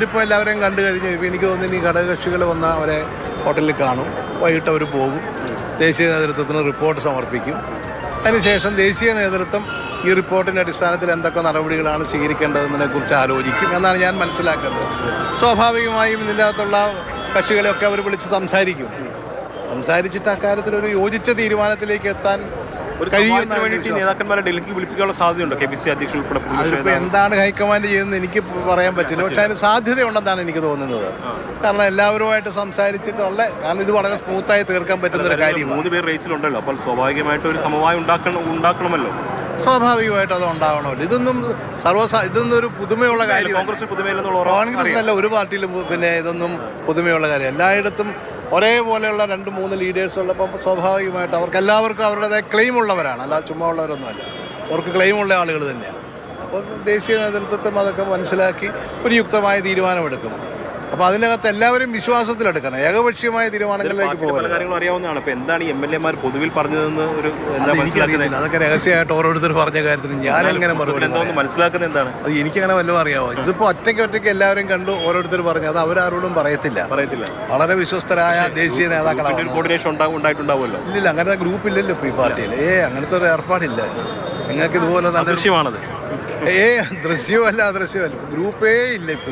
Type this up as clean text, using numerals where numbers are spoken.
ഇപ്പോൾ എല്ലാവരെയും കണ്ടു കഴിഞ്ഞു. ഇപ്പോൾ എനിക്ക് തോന്നുന്നു ഈ ഘടകകക്ഷികൾ വന്ന അവരെ ഹോട്ടലിൽ കാണും, വൈകിട്ട് അവർ പോകും, ദേശീയ നേതൃത്വത്തിന് റിപ്പോർട്ട് സമർപ്പിക്കും. അതിനുശേഷം ദേശീയ നേതൃത്വം ഈ റിപ്പോർട്ടിൻ്റെ അടിസ്ഥാനത്തിൽ എന്തൊക്കെ നടപടികളാണ് സ്വീകരിക്കേണ്ടതെന്നതിനെക്കുറിച്ച് ആലോചിക്കും എന്നാണ് ഞാൻ മനസ്സിലാക്കുന്നത്. സ്വാഭാവികമായും ഇതിനകത്തുള്ള കക്ഷികളെയൊക്കെ അവർ വിളിച്ച് സംസാരിച്ചിട്ട് അക്കാര്യത്തിലൊരു യോജിച്ച തീരുമാനത്തിലേക്ക് എത്താൻ നേതാക്കന്മാരെ ഡൽഹിക്ക് വിളിപ്പിക്കാനുള്ള സാധ്യതയുണ്ട്. KPCC അധ്യക്ഷൻ ഉൾപ്പെടെ അതിപ്പോൾ എന്താണ് ഹൈക്കമാൻഡ് ചെയ്യുന്നത് എനിക്ക് പറയാൻ പറ്റില്ല. പക്ഷെ അതിന് സാധ്യതയുണ്ടെന്നാണ് എനിക്ക് തോന്നുന്നത്. കാരണം എല്ലാവരുമായിട്ട് സംസാരിച്ചിട്ടുള്ള, കാരണം ഇത് വളരെ സ്മൂത്തായി തീർക്കാൻ പറ്റുന്ന ഒരു കാര്യമാണ്. 3 പേർ റേസിലുണ്ടല്ലോ, അപ്പോൾ സ്വാഭാവികമായിട്ട് ഒരു സമവായം ഉണ്ടാക്കണമല്ലോ. സ്വാഭാവികമായിട്ട് അത് ഉണ്ടാവണമല്ലോ. ഇതൊന്നും ഒരു പുതുമയുള്ള കാര്യം. കോൺഗ്രസിനല്ല, ഒരു പാർട്ടിയിലും പിന്നെ ഇതൊന്നും പുതുമയുള്ള കാര്യം. എല്ലായിടത്തും ഒരേപോലെയുള്ള 2-3 ലീഡേഴ്സ് ഉള്ളപ്പോൾ സ്വാഭാവികമായിട്ട് അവർക്കെല്ലാവർക്കും അവരുടേതായ ക്ലെയിം ഉള്ളവരാണ്, അല്ലാതെ ചുമ്മാ ഉള്ളവരൊന്നുമല്ല. അവർക്ക് ക്ലെയിമുള്ള ആളുകൾ തന്നെയാണ്. അപ്പോൾ ദേശീയ നേതൃത്വം അതൊക്കെ മനസ്സിലാക്കി ഒരു യുക്തമായ തീരുമാനമെടുക്കും. അപ്പോൾ അതിനകത്ത് എല്ലാവരും വിശ്വാസത്തിലെടുക്കണം, ഏകപക്ഷീയമായ തീരുമാനങ്ങളിലേക്ക് പോകരുത്. എന്താണ് ഈ MLA പൊതുവിൽ പറഞ്ഞതെന്ന് എനിക്കറിയില്ല. അതൊക്കെ രഹസ്യമായിട്ട് ഓരോരുത്തർ പറഞ്ഞ കാര്യത്തിന് ഞാനെങ്ങനെ മറുപടി മനസ്സിലാക്കുന്നത് എന്താണ്? അത് എനിക്കങ്ങനെ വല്ലതും അറിയാമോ? ഇതിപ്പോൾ ഒറ്റയ്ക്ക് എല്ലാവരും കണ്ടു, ഓരോരുത്തർ പറഞ്ഞു. അത് അവരാരോടും പറയത്തില്ല. വളരെ വിശ്വസ്തരായ ദേശീയ നേതാക്കളാണ്. ഉണ്ടായിട്ടുണ്ടാവുമല്ലോ. ഇല്ല, അങ്ങനത്തെ ഗ്രൂപ്പില്ലല്ലോ ഇപ്പോൾ ഈ പാർട്ടിയിൽ. അങ്ങനത്തെ ഒരു ഏർപ്പാടില്ല. നിങ്ങൾക്ക് ഇതുപോലെ ദൃശ്യമാണത്. ദൃശ്യമല്ല, ഗ്രൂപ്പേ ഇല്ല ഇപ്പോൾ.